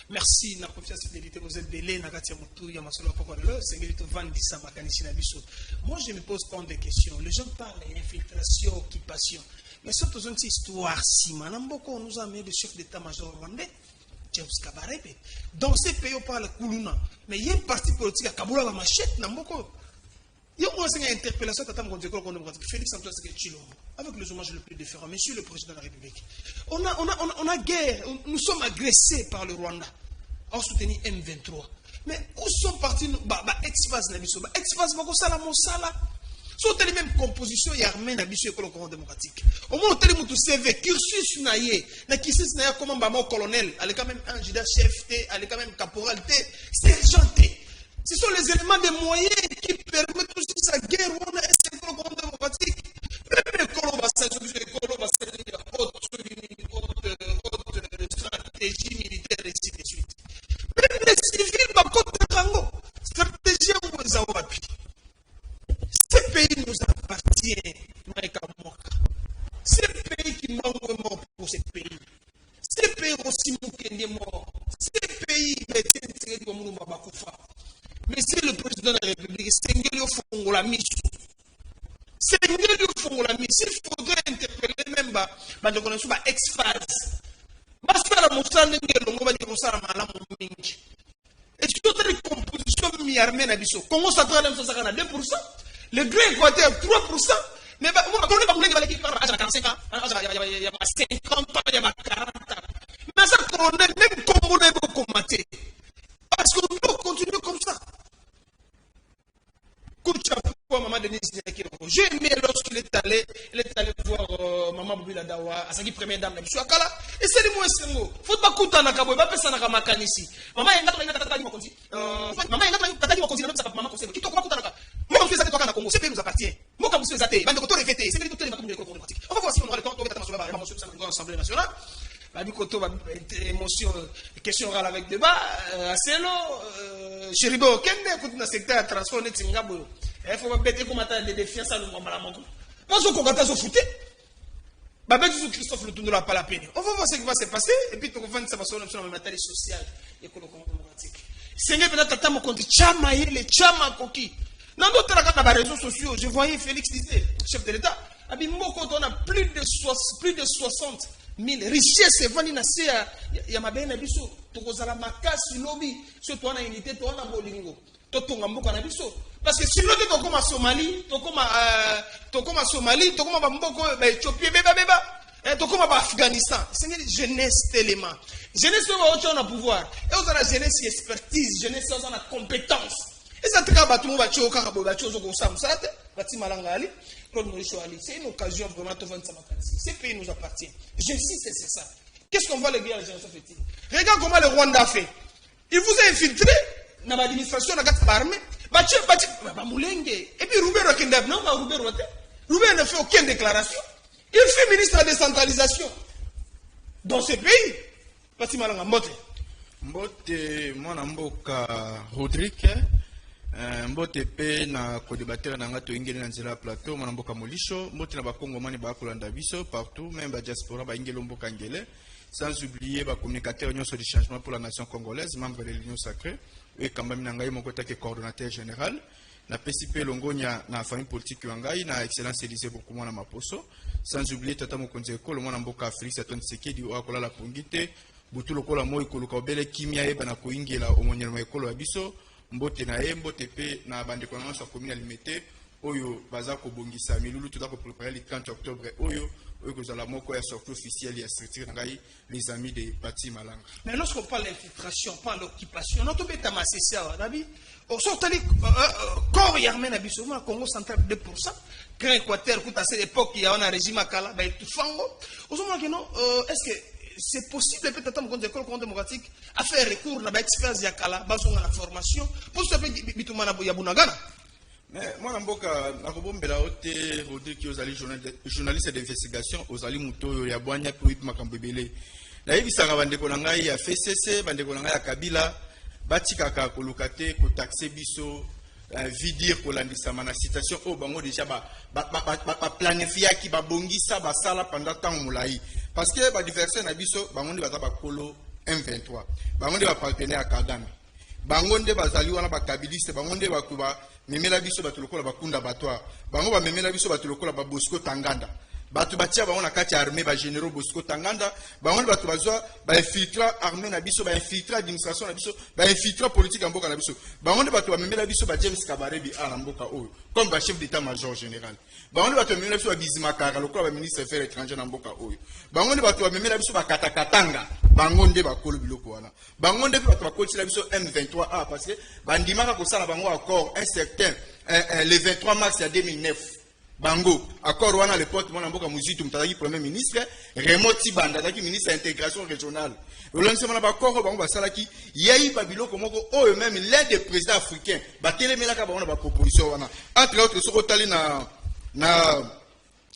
Merci, na confiance fidélité, vous êtes belé, na katia mutu, ya masolo poko lelo, sengeli to vandi sa makanisi na biso. Moi, je me pose tant de questions. Les gens parlent d'infiltration, occupation. Mais surtout, une histoire, si, Manamboko nous a mis le chef d'état-major rwandais, James Kabarebe. Dans ces pays, on parle Koulouna. Mais il y a une partie politique à Kaboula, ma machette, Namboko. Il y a une interpellation Félix Antoine Tshisekedi avec les hommages le plus différents. Monsieur le Président de la République, on a guerre, nous sommes agressés par le Rwanda en soutenir M23. Mais où sont partis ex-phase Nabiso? Ex-phase Bakosala Mosala. Sont les mêmes compositions et armées Nabiso et le Coran démocratique. Au moins, on a tout CV, cursus naïe, na cursus naïe comme un colonel, elle est quand même un chef, elle est quand même caporal, sergent. Ce sont les éléments des moyens qui permettent aussi sa guerre ou un programme démocratique. Même haute stratégie militaire et ainsi de suite. Même les civils, stratégie ces pays nous appartiennent. Ces pays qui manquent mort pour ces pays. Ces pays aussi nous mort. Ces pays, Monsieur le Président de la République, c'est la mission. Il faudrait interpeller même ex-phase. Et surtout les compositions mi-armées Nabiso. Congo central, 2%. Le Grand Équateur, 3%. Mais on est pas qui parle à 45 ans, il y a 50 ans, il y a 40 ans. Mais ça, colonel, même Congo n'est pas commenté. Parce qu'on doit continuer comme ça. J'ai aimé lorsqu'il est allé voir Maman Bobila Dawa, à sa première dame, et c'est le mot Essengo. Faut pas couper un acabo, pas personne n'a macan ici. Maman est maman conseille. Qui te croit couper un acabo? Moi, je suis à toi, Congo, c'est pays nous appartient. Moi, comme vous êtes athée, bande de côté répété, c'est les docteurs de la démocratique. On va voir si on aura le temps de mettre dans l'Assemblée nationale. Émotion, question orale avec débat, assez long. Chéribo, quel est le secteur à transformer Tsingabo? Il faut bêter comme attendre des défiances à l'Ouamalamango. Parce qu'on va se foutre. Christophe le n'a pas la peine. On va voir ce qui va se passer. Et puis, on va faire ça sur la matériel social et démocratique. Seigneur, peut-être que tu as Chama, les Chama Koki. Dans d'autres réseaux sociaux, je voyais Félix disait, chef de l'État, on a plus de 60 000 richesses. Il y a ma belle abisso. Tu as la makasi lobby. Sur toi, on a unité, toi, on a bolingo. Parce que si l'on est comme à Somalie, tu comme à Somalie, tu comme à Mboko, Éthiopie, tu comme à Afghanistan. C'est une jeunesse tellement. Jeunesse, on a pouvoir. Et on a la jeunesse expertise, jeunesse, on a la compétence. Et ça, c'est une occasion vraiment de vendre sa macanisi. Ces pays nous appartiennent. J'insiste, c'est ça. Qu'est-ce qu'on va les dire à la génération fait-il? Regarde comment le Rwanda a fait. Il vous a infiltré dans l'administration de l'armée. Et puis Roubert ne fait aucune déclaration. Il fait ministre de la décentralisation. Dans ce pays, Mbote, mwana mboka Rodrigue, Mbote pe na co-débatteur na ngato ingeli na nzela plateau, mwana mboka Molisho, Mbote na bakongo mani ba kolanda biso partout, même ba diaspora ba ingelo mboka ngele, sans oublier ba communicateur union sur du changement pour la nation congolaise, membre de l'Union sacrée, et quand même nangai mokota ke coordonnateur général, na PCP Longonia na famille politique wangai na excellence Élysée beaucoup mwana maposo, sans oublier tata mokonzi ekolo mwana mboka Félix Antoine Tshisekedi o akola la pongite. Butu lokola moi koluka obele kimia eba na koingela omonyela ekolo ya biso mbote na ye mbote pe na bande konanga sa commune alimete oyo baza ko bongisa milulu tout ko préparer le 30 octobre oyo kozala moko ya sortie officielle ya structure ngai les amis de Pati Malanga. Mais lorsqu'on parle d'infiltration, pas l'occupation, on a tout bêta massé Dabi au sortali corps yarmé na biso na Congo central 2%, Grand Équateur tout à cette époque il y a un régime akala ba tout fango. Osoma que non est-ce que c'est possible peut-être dans l'école démocratique à faire recours à l'expert Yakala, basé sur la formation, pour se faire bitumana Yabunagana. Mais moi, Namboka, Nakobombela Ote, Rodrigue, qui est journaliste d'investigation, aux Ali Mouto, Yaboania, Pouip Makambebele. Naïbi Sarabandeko Nangai, a FCC, Bandeko Nangai, a Kabila, Batikaka, Kolokate, Kotaxe Biso, vidir Kolandisa, ma citation, oh, bango déjà, planifié qui va bongisa, sala pendant tant moulaï. Parce que, diversion, Nabiso, bango, Kolo, M23 bango nde ba partenaire à Kagame bango nde bazali wana ba kabiliste bango nde bakuba memela biso bato lokola bakunda batwa bango ba memela biso bato lokola ba Bosco Tanganda bato batia bango na kati armée ba généraux Bosco Tanganda bango nde bato bazwa ba infiltrer armée na biso ba infiltrer administration na biso ba infiltrer politique mboka na biso bango nde bato ba memela biso ba James Kabarebe na mboka oyo comme ba chef d'état major général bango nde bato ba memela biso ba Bizimakara lokola ba ministre des affaires étrangères na mboka oyo bango nde bato ba memela biso ba Katakatanga bango nde bakolo biloko wana bango nde bato bakotisela biso M23A parce que bandimaka kosala bango accord un certain le 23 mars ya 2009 bango accord wana l'époque mwana mboka muzitu mutazaki premier ministre Raymond Tibanda azaki ministre ya intégration régionale olonse mwana bakoro bango basalaki yeyi ba biloko moko oyo même l'un des présidents africains batelemelaka bango na ba proposition wana entre autres soko tali na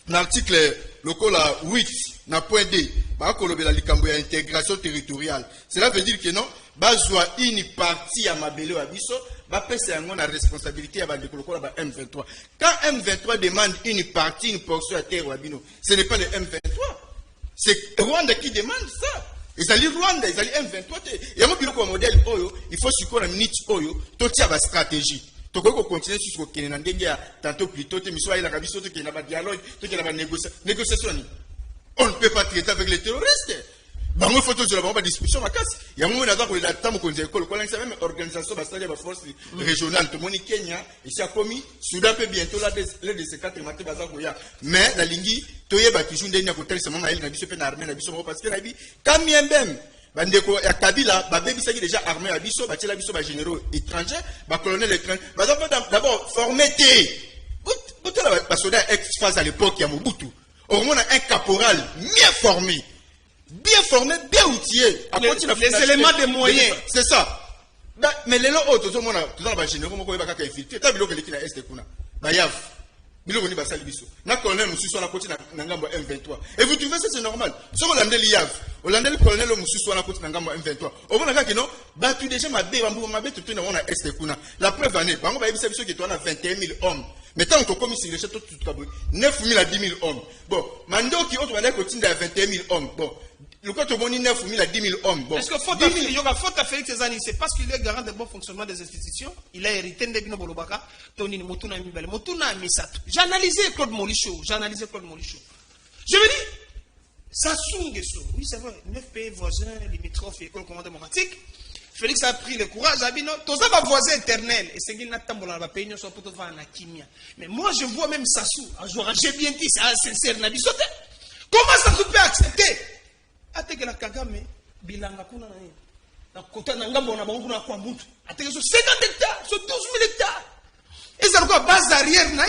l'article lokola 8 na point D bakolobela likambo ya intégration territoriale cela veut dire que non bazwa une partie à mabele wa biso bapesa yango na responsabilité ya bandeko lokola ba M23 quand M23 demande une partie une portion à terre wa bino ce n'est pas le M23 c'est Rwanda qui demande ça ezali Rwanda ezali M23 yango biloko ya modèle oyo il faut sikola minute oyo totia ba stratégie toko continuer sur ce qui na ndenge ya tantôt plutôt te miso ayela kabiso to ki na ba dialogue to ki na ba négociation on ne peut pas traiter avec les terroristes bango photo sur la discussion ma casse yango na ko la tamu ko école ko la même organisation basali ba force régionale to moni Kenya et ça commis Soudan peut bientôt là de ces quatre matin baza ko ya mais la lingi to yeba toujours ndeni ko tel seulement na biso pe na armée na biso parce que na bi kamiembem bandeko ya Kabila ba bebisaki déjà armée ya biso ba tela biso ba généraux étrangers ba colonel étranger baza d'abord formé té ba soldat ex-phase à l'époque ya Mobutu au moins un caporal bien formé, bien outillé. Les éléments de moyens. C'est ça. Mais les autres, tout le monde a généraux, on va infiltrer. Tu as vu que l'équipe est kuna. Bayav. Bilo ni basali biso. Na colonel Mususu na côté na ngambo M23. Et vous trouvez ça c'est normal. Si on l'amène l'IAV, on l'amène le colonel Mususu na côté na ngambo M23. On va que non, battu déjà ma tout na on a est kuna. La preuve année, bango ba yebisa biso que toi na 21 000 hommes. Mais tant qu'on commis sur le château tout kabou, 9 000 à 10 000 hommes. Bon, mando qui autre va côté à 21 000 hommes. Bon. Le côté bon 9 000 à 10 000 hommes. Bon. Est-ce que faute à Félix Tshisekedi, c'est parce qu'il est garant de bon fonctionnement des institutions, il a hérité de Bino Bolobaka, Tony Motuna Mibele, Motuna Misato. J'ai analysé Claude Molichou. Je me dis, Sassou Nguesso, oui c'est vrai, 9 pays voisins, limitrophes et écoles commandes démocratiques. Félix a pris le courage, a dit non, tous les voisins éternels, et c'est qu'il n'a pas de pays, nous sommes pour faire un kimia. Mais moi je vois même Sassou, j'ai bien dit, c'est sincère, n'a dit sauter. Comment Sassou peut accepter? Ateke la Kagame bilanga kuna nani na kota na ngambo na bango na kwa mtu ateke so 50 hectares so 12 000 hectares et ça quoi base arrière na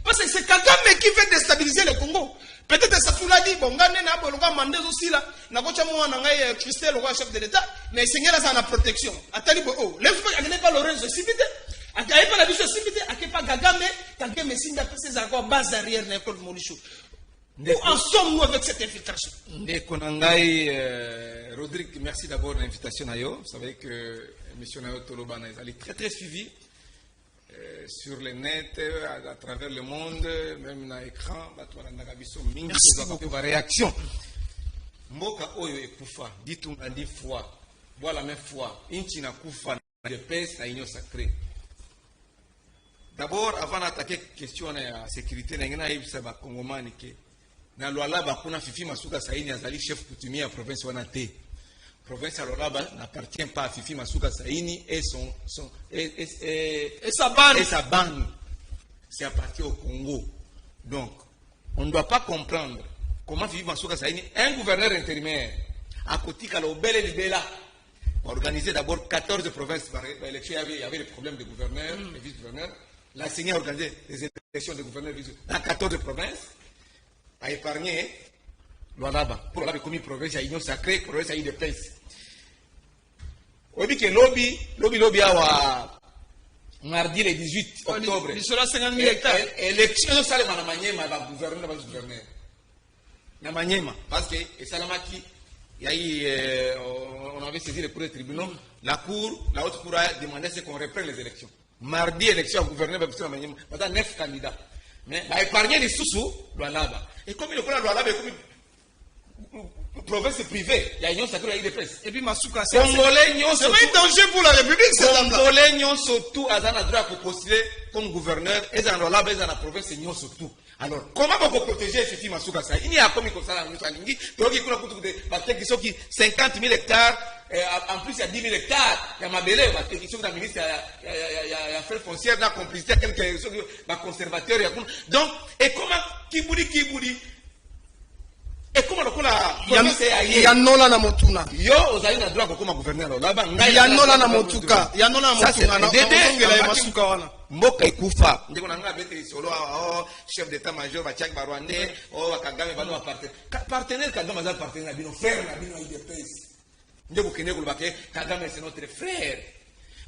parce que c'est Kagame qui veut déstabiliser le Congo peut-être ça tout l'a dit bon ngane na bolonga mandé aussi là na kocha mo na ngai Christel roi chef de l'état mais seigneur ça na protection atali bo oh lève pas n'est pas Lorenzo Sibité atali pas la biso Sibité akepa Kagame sinda ses accords base arrière na école Molichou. Où en sommes-nous avec cette infiltration? Rodrigue, merci d'abord de l'invitation. Vous savez que M. Nayo Tolobana est très très suivi sur le net, à travers le monde, même dans l'écran. Merci beaucoup. Réaction. Mboka Oyo et Koufa, dit-on a dit fois, voilà la même fois, Inchina Koufa, de paix, à l'union sacrée. D'abord, avant d'attaquer la question de la sécurité, il y a un Congomani qui na Lualaba kuna Fifi Masuka Saini azali chef coutumier à province Wanate. Province à Lualaba n'appartient pas à Fifi Masuka Saini et sa bande. C'est appartient au Congo. Donc, on ne doit pas comprendre comment Fifi Masuka Saini, un gouverneur intérimaire, à côté de l'Obel Libela, organisé d'abord 14 provinces par élection. Il y avait des problèmes de gouverneurs, de vice-gouverneurs. La CENI a organisé des élections de gouverneurs dans 14 provinces. A épargné Lualaba pour avoir commis province à l'union sacrée, province à l'île de Prince. On dit que lobby a mardi le 18 octobre. Il sera 50 000 hectares. Élection, ça le Maniema va gouverner, va gouverner. Na Maniema, parce que Salamaki, on avait saisi le cours des tribunaux, la haute cour a demandé qu'on reprenne les élections. Mardi, élection à gouverner, va gouverner Maniema. Maintenant, 9 candidats. Mais va épargner les sous-sous, Lualaba. Et comme il est là, Lualaba, province privée, il y a union sacrée à l'IDPS. Et puis Masuka, Congolais, c'est pas un danger pour la République, cette dame-là. Congolais, surtout, à un droit pour postuler comme gouverneur, et dans la province, surtout. Alors, comment on peut protéger ce film Masuka ça? Il n'y a pas comme ça, nous sommes qui 50 000 hectares, en plus il y a 10 000 hectares, il y a Mabélé, qui sont dans le ministre, il y a fait foncière, il y a complicité, il y a quelques conservateurs. Donc, et comment, Kibouli, et comment on a il y a Nola na Motuna. Yo, vous avez un droit comme gouverneur là-bas. Il y a Nola na Motuka. Il y a Nola na Motuka. Mboka ikufa. Ndeko na nga bete solo chef d'état-major ba Tchak Barwandais, Kagame ba no partenaire Kagame za partenaire bino frère na bino IDPS. Ndeko kene ko baké Kagame c'est notre frère.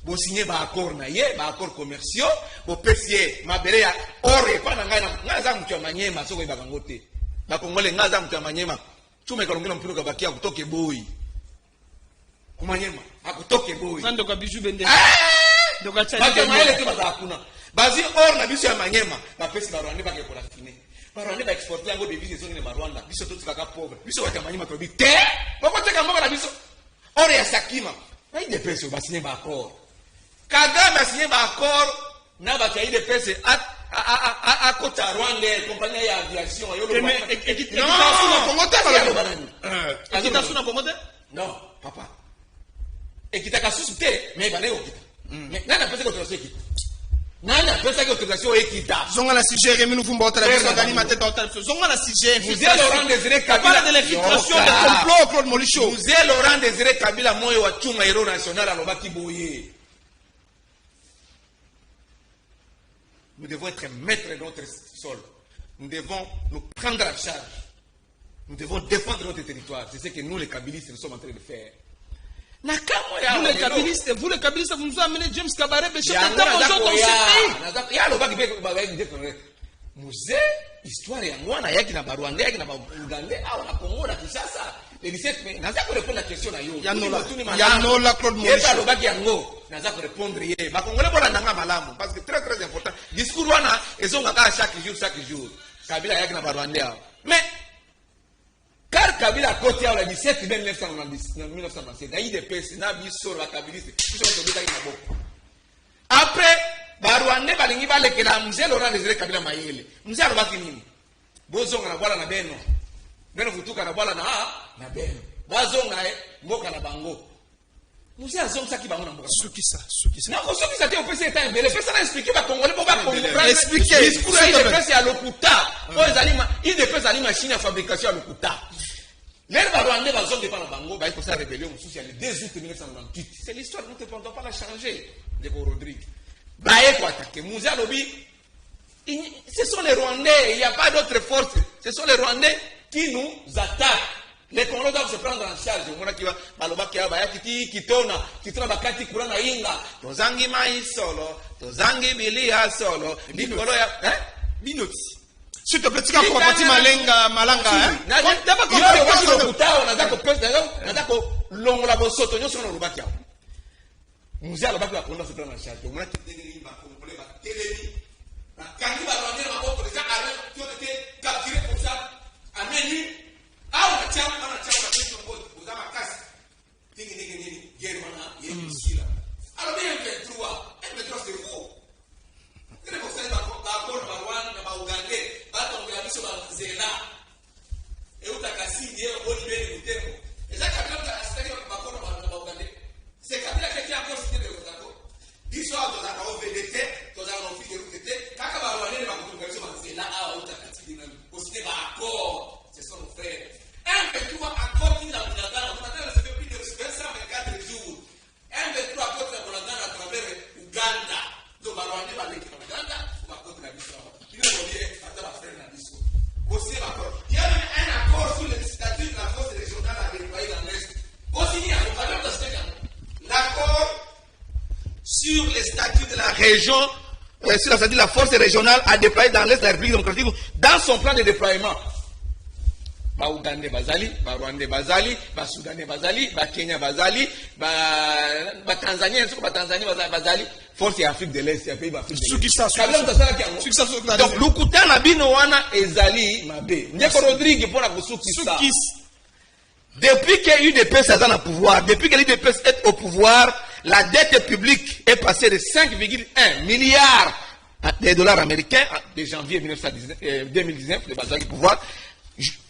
Bo signer ba accord na ye, ba accord commerciaux, bo pesier mabere ya ore pa na nga za mtu manyema soko ba kangote. Ba Congolais nga za mtu manyema. Chuma ikalongela mpira kabakia kutoke boy. Kumanyema, akutoke boy. Nando kabiju bende. Baka maele te baka kuna. Bazi or na biso ya manyema, ba pesi ba Rwanda baka ko la fine. Ba Rwanda ba exporter yango devise zone na Rwanda. Biso to tukaka pauvre. Biso wa manyema to bi te. Bako teka mboka na biso. Or ya Sakima. Na ide pesi ba signer ba accord. Kagame a signé ba accord na ba kai de pesi à côté Rwanda, compagnie d'aviation. Non, papa. Et qui t'a cassé, mais il va aller au Kita. Mais n'a pas fait l'autorisation Kita. N'a pas fait l'autorisation Kita. Zonga la CIG, Rémi nous font Zonga la CIG. Vous êtes Laurent Désiré Kabila. De l'infiltration, de complot, Claude Molicho. Vous êtes Laurent Désiré Kabila, moi, ou Tchuma, héros national, à l'Obaki Boye. Nous devons être maîtres de notre sol. Nous devons nous prendre à charge. Nous devons défendre notre territoire. C'est ce que nous, les Kabilistes, nous sommes en train de faire. Vous, les Kabilistes, vous nous amenez James Kabarebe, chef d'état-major dans ce pays. Musée, histoire ya ngwana yaki na Barwanda yaki na Uganda au na Congo na Kinshasa. Le 17 mai, naza ko répondre la question na yo. Ya nola Claude Molicho. Yeba lo baki yango, naza ko répondre ye. Ba Congolais bola nanga malamu parce que très important. Discours wana ezonga ka chaque jour. Kabila yaki na Barwanda. Mais car Kabila a côté au 17 mai 1997, na IDPS na biso la Kabiliste. Après Barwande balingi balekela mzee Laurent Désiré Kabila mayele. Mzee alobaki nini? Bozonga na bwala na beno. Beno futuka na bwala na beno. Bazonga mboka na bango. Mzee azonga ki bango na mboka. Sukisa. Na ko sukisa te opesi eta mbele. Pesa na expliquer ba Congolais ba comprendre. Expliquer. Discours de presse ya lokuta. Il dépêche à machine à fabrication à lokuta. Les Barwandais bazonga pas na bango, ba iko sa rébellion sous le 2 août 1998. C'est l'histoire, nous ne pouvons pas la changer. De Rodrigue. Ce sont les Rwandais, il n'y a pas d'autre force. Ce sont les Rwandais qui nous attaquent. Les Congolais doivent se prendre en charge. Binoti. S'il te plaît, tu vas combattre Malanga. Musée alobaki bakonda se prendre en charge. On a télé ba Congolais ba télé. Ba kangi ba Rwandais ba boko déjà qui ont été capturés pour ça. Ameni. Ah on tient na question aux amakas. Nini Germana, Yémisila. Alors bien M23 c'est faux. Il faut ça ba accord ba Rwanda ba Uganda, ba Tonga biso ba Zela. Et utakasi ndiye Olivier Mutembo. Eza kabila asitaki ba accord ba Uganda. C'est Kabila qui a encore signé le d'accord. L'histoire de la OVDT, de la OVDT, quand on va aller dans la congrégation, c'est là où on a dit qu'on signé un accord. C'est son frère. Un accord qui n'a pas d'accord. On a fait plus de 224 jours. Un accord qui n'a pas d'accord à travers Uganda. Donc, on va aller dans Uganda, on va contre la mission. Il est relié à la frère de la mission. Aussi, l'accord. Il y a un accord sur le statut de la force régionale à déployer dans l'Est. Aussi, il y a un accord de l'accord sur les statuts de la région, sur la statut de la force régionale à déployer dans l'Est de la République démocratique, dans son plan de déploiement. Ba Ougandais Bazali, ba Rwandais Bazali, ba Soudanais Bazali, ba Kenya Bazali, ba Tanzanie, Bazali, force et Afrique de l'Est, et pays d'Afrique de l'Est. Donc, l'Ukuta na bino wana ezali mabe. Ndeko Rodrigue pour la Sukisa. Depuis que l'UDPS est au pouvoir, depuis que l'UDPS est au pouvoir, la dette publique est passée de 5,1 milliards de dollars américains de janvier 2019, le bazar du pouvoir,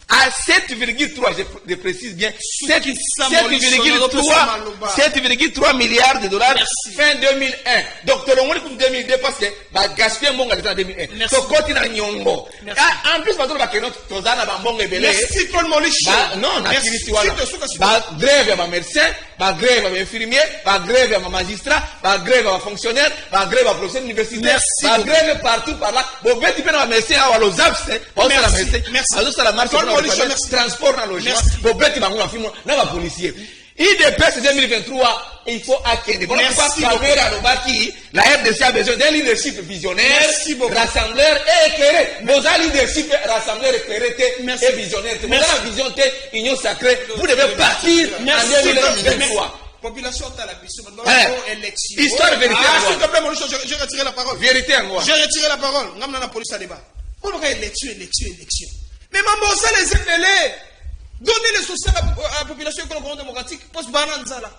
à 7,3, je précise bien, 7,3 milliards de dollars fin 2001. Donc, tout le monde pour 2002 parce que bah gaspiller mon gars en 2001. Donc, continue à nyongo. En plus, maintenant, bah que notre tozana bah bon rebelle. Merci Paul Molicho. Non, na kiri wala. Bah grève à ma médecin, bah grève à ma infirmier, bah grève à ma magistrat, bah grève à ma fonctionnaire, bah grève à professeur universitaire, bah grève partout par là. Bon, ben tu peux na médecin à los abs, pas la médecin. Merci. Alors ça la marche. Transport dans le logement, pour bête dans la film, dans la policier. IDPS 2023, il faut attendre. Bon, la RDC a besoin d'un leadership visionnaire, rassembleur et éclairé. Vos leadership rassembleur éclairé et visionnaire. Vous avez la vision de l'union sacrée. Vous devez partir en 2023. Population à la mission, élection. Histoire vérité. S'il te plaît, j'ai retiré la parole. Vérité à moi. J'ai retiré la parole. Nous avons la police à débat. On aura élection. Mais maman, ça les appelés. Donnez le social à la population économique démocratique. Post bananzala.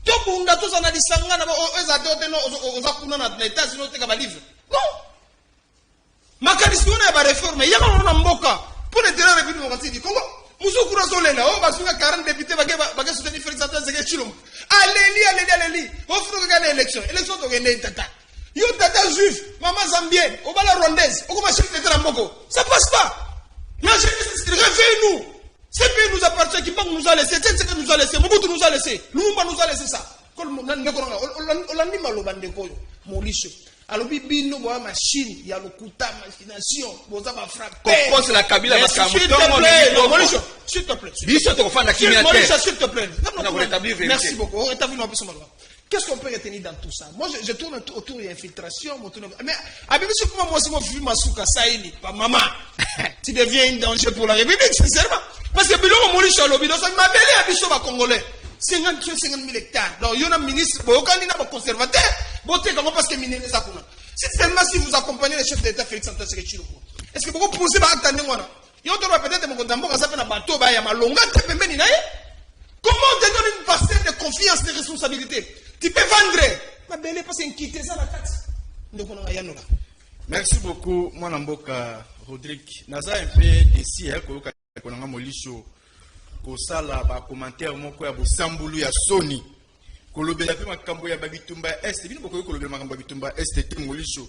Tout le monde a tous en a dit sangana. Aux akuna na l'État sinon te kaba livre. Non. Makalisi on a ba réforme. Il y a un mboka pour l'intérêt de la République démocratique du Congo. Muso kurazo lela. On va sur 40 députés bagué soutenir Félix Antoine Tshisekedi Tshilombo. Allez. On fera gagner l'élection. Élection to gagner tata. Yo tata juif, maman zambienne, au bala rwandaise, au chef d'État la Mboko. Ça passe pas. Réveillez-nous. Ce pays nous appartient, qui nous a laissé, Tshisekedi nous a laissé, Mobutu nous a laissé, Lumumba nous a laissé ça. On a dit Molicho. Alors, bino boa machine, il y a le kuta, machination, boza ma frappe. Compose la Kabila, ma s'il te plaît. S'il te plaît. Merci beaucoup. On rétablit un peu son malheur. Qu'est-ce qu'on peut retenir dans tout ça? Moi, je tourne autour de l'infiltration. Mais, à moi, si moi, je suis Masuka Saïni, pas maman, tu deviens un danger pour la République, sincèrement. Parce que Bilon Molicho, l'Obido, ça m'a belé à Bissot, Congolais. 50 000 hectares. Donc, il y a un ministre, il y a un conservateur, parce que minéraux ça coule. C'est seulement si vous accompagnez le chef d'État Félix Antoine Tshisekedi Tshilombo. Est-ce que vous posez par acte n'engwana? Il y a peut-être mon condamné à ça fait un bateau, il y a ma longue tête même n'aille. Comment te donner une parcelle de confiance, de responsabilité? Tu peux vendre. Ma belle parce que quitter ça la carte. Donc on a rien là. Merci beaucoup, mon amboka Rodrigue. Naza un peu ici, qu'on a Molicho. Kosala ba commentaire moko ya bosambulu ya Sony kolobela pe makambo ya babitumba est bino boko kolobela makambo ya bitumba est te Molicho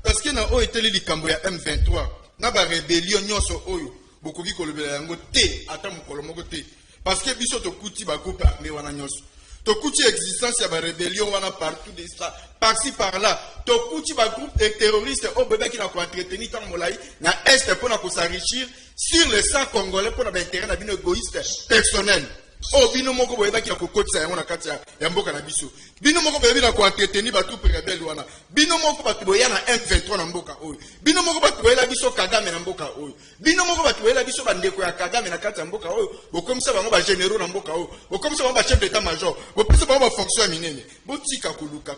parce que na o eteli likambo ya M23 na ba rébellion nyonso oyo bokoki kolobela yango te ata mokolo moko te parce que biso to kuti ba groupe armé wana nyonso to kuti existence ya ba rébellion wana partout de ça par-ci par-là to kuti ba groupe de terroristes au bébé qui na ko entretenir tant molai na est pour na ko s'enrichir sur le sang congolais pour l'intérêt d'un égoïste personnel. Oh, bino moko boyeba ki akokotisa yango na kati ya mboka na biso. Bino moko boyeba ko entretenir ba tout rebelle wana. Bino moko ba boya na M23 na mboka oyo. Bino moko ba boyela biso Kagame na mboka oyo. Bino moko ba boyela biso bandeko ya Kagame na kati ya mboka oyo. Bokomisa bango ba généraux na mboka oyo. Bokomisa bango ba chef d'état major. Bopesa bango ba fonction minene. Botika koluka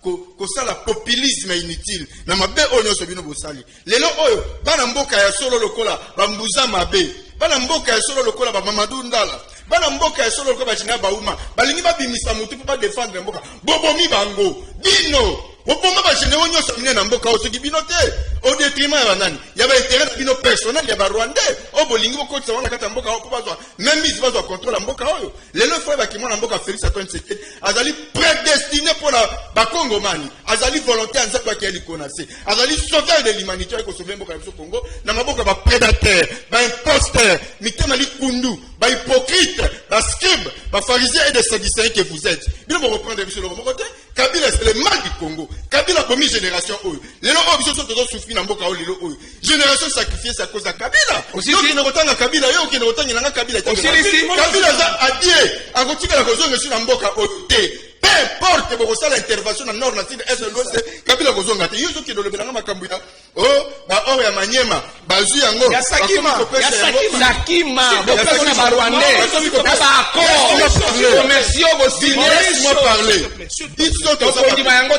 ko sala populisme inutile. Na mabe oyo so bino bosali. Lelo oyo bana mboka ya solo lokola bambuza mabe. Bana mboka ya solo lokola ba Mamadou Ndala. Bana mboka ya solo lokola bachina bauma. Balingi babimisa mutu pour pas défendre mboka. Bobomi bango. Bino. Bopoma bachine onyo somine na mboka osoki bino te. Au détriment ya banani. Ya ba intérêt bino personnel ya ba Rwandais. O bolingi bokotsa wana kata mboka ko bazwa. Même mise bazwa contrôle mboka oyo. Lelo fois ba kimona mboka Félix Antoine Tshisekedi azali prédestiné pour la ba Congomani. Azali volontaire nzapa ki ali konase. Azali sauveur de l'humanité ko sauver mboka ya Congo. Na maboka ba prédateur, ba imposteur, mitema li kundu, ba hypocrite, ba scribe, ba pharisien et des sadducéens que vous êtes. Bien vous reprendre sur le côté. Kabila c'est le mal du Congo. Kabila comme génération oyo. Lelo oyo biso to souffrir na mboka oyo oyo. Génération sacrifiée à cause de Kabila. Aussi qui ne retanga Kabila yo qui ne retanga na Kabila. Kabila za adie akotika la kozo ngesu na mboka oyo te. importe bokosala intervention na nord na sud est na l'ouest kabila kozonga te yo soki dolobelanga makambo ya baor ya manyema bazwi yango Sakima bopesa barwandais na baaccord commerciaux bosigné. Laisse-moi parler. Biso tozondima yango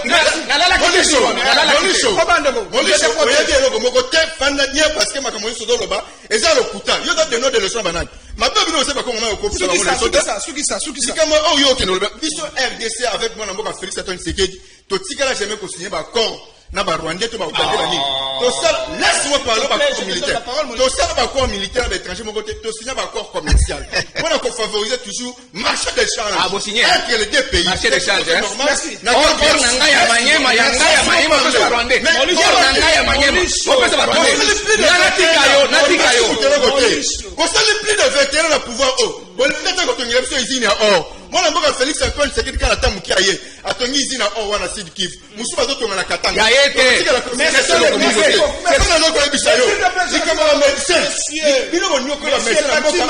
moko te fanda nia parce que makambo nyonso ozoloba eza lokuta yo za donner de leçon banani mabe bino ose bakongo na okopesa bango leçon kama oyo okende oloba biso RDC avec mwana mboka Félix Antoine Tshisekedi totikala jamais kosigner baaccord na barwandais to baokandela nini tosala laisse-moi parler baaccord militaire tosala baaccord militaire d'étranger moko te tosigner baaccord commercial mpona kofavoriser toujours marché d'échange entre les deux pays Marché d'échange na nanga ya manyema opesa barwandais nanga ya manyema opesa barwandais natika yo kosali plus de vétéran na pouvoir bolingata kotongela biso izini ya or mwana mboka Félix Antoine Tshisekedi kala tamuki aye atongi izini ya or wana Sud Kivu musu bazotonga na Katanga nazokoyebisa yo likamala médecin bino bonyokola médecin na mboka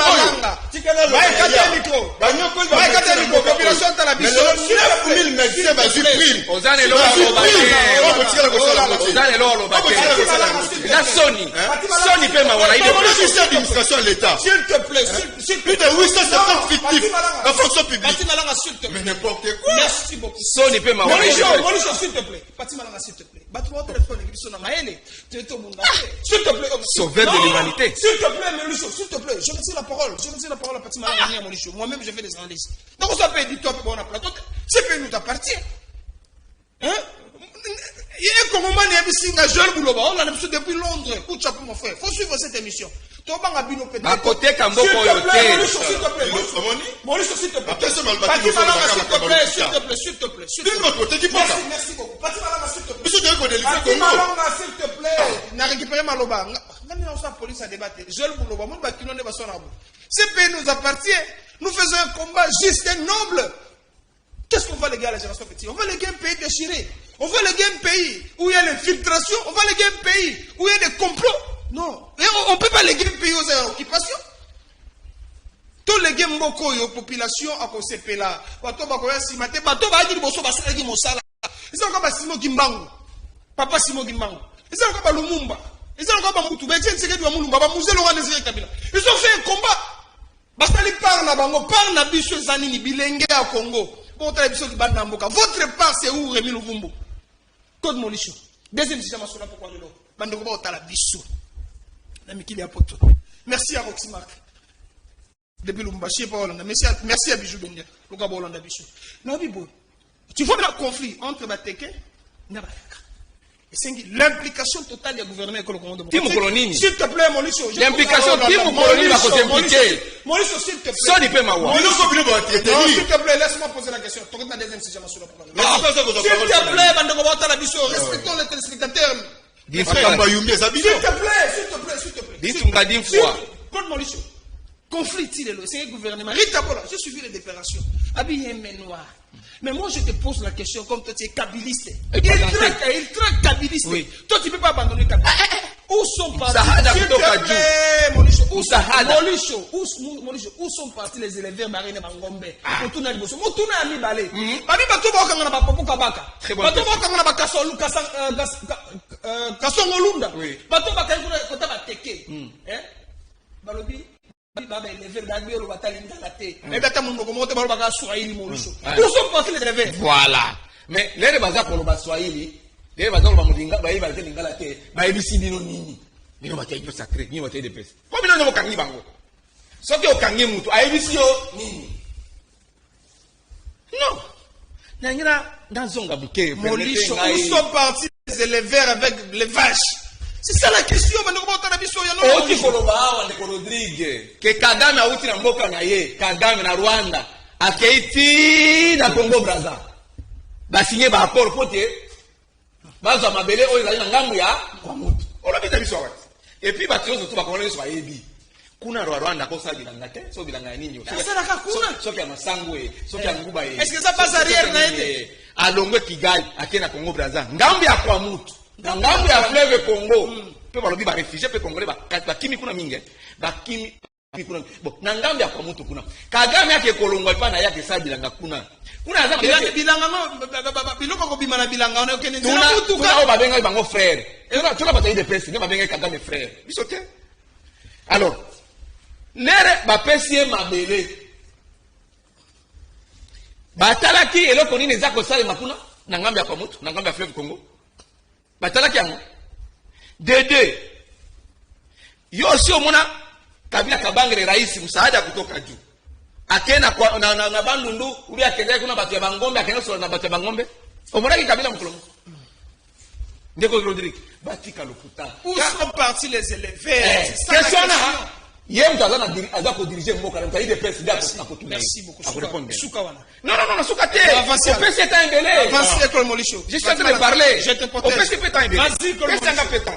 oyo médecin bazwi prime soni pe mawana administration de l'État plus de 850 fictifs en fonction publique mais n'importe quoi. Merci beaucoup. Soni pe mawana Molisho, s'il te plaît. Fatima Langa, s'il te plaît. Batte-moi au téléphone, s'il te plaît. Sauveur de l'humanité. S'il te plaît, Molisho, s'il te plaît. Je retire la parole. Je retire la parole à Fatima Langa, Molisho. Moi-même, je fais des analyses. Donc, on s'appelle du top, on a plateau. C'est pays nous appartient. Hein? Il y a un comment on a jeune boulot, on a depuis Londres. Écoute, chapeau, mon frère. Faut suivre cette émission. À côté, Kambo, s'il te plaît, Molisho, s'il te plaît. Fatima Langa, s'il te plaît. Merci beaucoup. Fatima Langa, s'il te plaît. Fatima Langa, s'il te plaît. N'a récupéré Maloba. La police a débattu. Jeune boulot, mon bakino ne va pas s'en. Ce pays nous appartient. Nous faisons un combat juste et noble. Qu'est-ce qu'on va léguer à la génération petite? On va léguer un pays déchiré. On va léguer un pays où il y a l'infiltration. On va léguer un pays où il y a des complots. Non. Et on ne peut pas léguer un pays aux occupations. Tous les gens qui ont population à cause de là. Bato bakoya simate. Bato ba adi boso basala ki mosala. Ils ont encore Simo Gimbangu. Papa Simo Gimbangu. Ils ont encore Lumumba. Ils ont encore Moutou. Betien Tshisekedi wa Mulumba. Ba Musée Laurent Désiré Kabila. Ils ont fait un combat. Bastali par na bango. Par na biso zanini bilenge à Congo. Votre part, c'est où Rémi Louvumbu? Code Molisho. Deuxième système, c'est là pourquoi le lot. Bandoko ba la biso. Merci à Roxy Mark. Depuis Lumbashi, merci à Bijou Bendia. Lugabo Hollanda Bichou. Nabibo. Tu vois le conflit entre Bateke et Nabaka. L'implication totale du gouvernement que le commandement. S'il te plaît, Molisho. L'implication de Molisho va s'impliquer. Molisho, s'il te plaît. Ça n'est pas ma voix. S'il te plaît, laisse-moi poser la question. Tu regardes la deuxième si jamais sur la parole. S'il te plaît, Bandoko Bata Bichou, respectons les téléspectateurs. S'il te plaît. Claude Molisho. Conflit, c'est le gouvernement. Rita Bola, j'ai suivi les déclarations. Habillé mais noir. Mais moi, je te pose la question comme toi, tu es kabiliste. Il traque kabiliste. Oui. Toi, tu ne peux pas abandonner kabiliste. Où sont partis où sont partis les élèves marines Bangombe? Motuna Liboso. Motuna Ami Balé. Babi Bato Bakanga Bapopo Kabaka. Bato Bakanga Bakasolu Kasongolunda. Bato Bakanga Kota Bateke. Balobi. Où sont partis les élèves? Voilà. Mais les bazar pour le Baswahili, les bazar pour Moudinga, Baïba, Lingala, Baïbisi Nini, Nino Bataille sacré, Nino Bataille de Pes. Combien de Kangi Bango? Ce qui est au Kangi Moutou, Aïbisio Nini. Non. Nangina, dans Zonga Bouquet, Molisho, où sont partis les élèves avec les vaches? C'est ça la question, mais nous avons Rodrigue. Que Kagame a outi na mboka na ye, Kagame na Rwanda, akeiti na Congo Brazza. Ba signé ba accord pote. Ba za mabele oyo na ngambu ya kwa mutu. Olobi ta biso wa. Et puis ba tiozo to ba konele so ayebi. Kuna Rwanda ko sa bilanga te, so bilanga nini yo. Ça la kakuna. So kia masango e, so kia nguba e. Est-ce que ça passe arrière na ete? Alongwe Kigali, akena Congo Brazza. Ngambu ya kwa mutu. Ngambu ya fleuve Congo. Pe balobi ba réfugié pe congolais ba kimi kuna mingi. Ba kimi Bon, nangambi kwa mtu kuna. Kagame yake kolongwa pa na yake sa bilanga kuna. Kuna za bilanga no biloko ko bimana bilanga on okene nzela mutu ka ba benga bango frère. Tu na bataille de presse, ba benga Kagame frère. Bisote. Alors, nere ba pesie mabele. Batalaki eloko nini za ko sala makuna nangambi kwa mtu, nangambi fleuve Congo. Batalaki yango. Dede. Yo si omona Kabila kabangere rais msaada kutoka juu. Akena kwa na bandundu uli akenda kuna batu ya bangombe akena sura na batu ya bangombe. Omoraki Kabila mkolomo. Ndeko Rodrigue batika lokuta. Où sont partis les élèves? Question na yem tazana aza ko diriger mboka na de presse d'ako ko tuna. Merci beaucoup. Suka wana. Non, suka te. Au PC est embellé. Avance école Molicho. Je suis en train de parler. Je te protège. Au PC est embellé. Vas-y Molicho.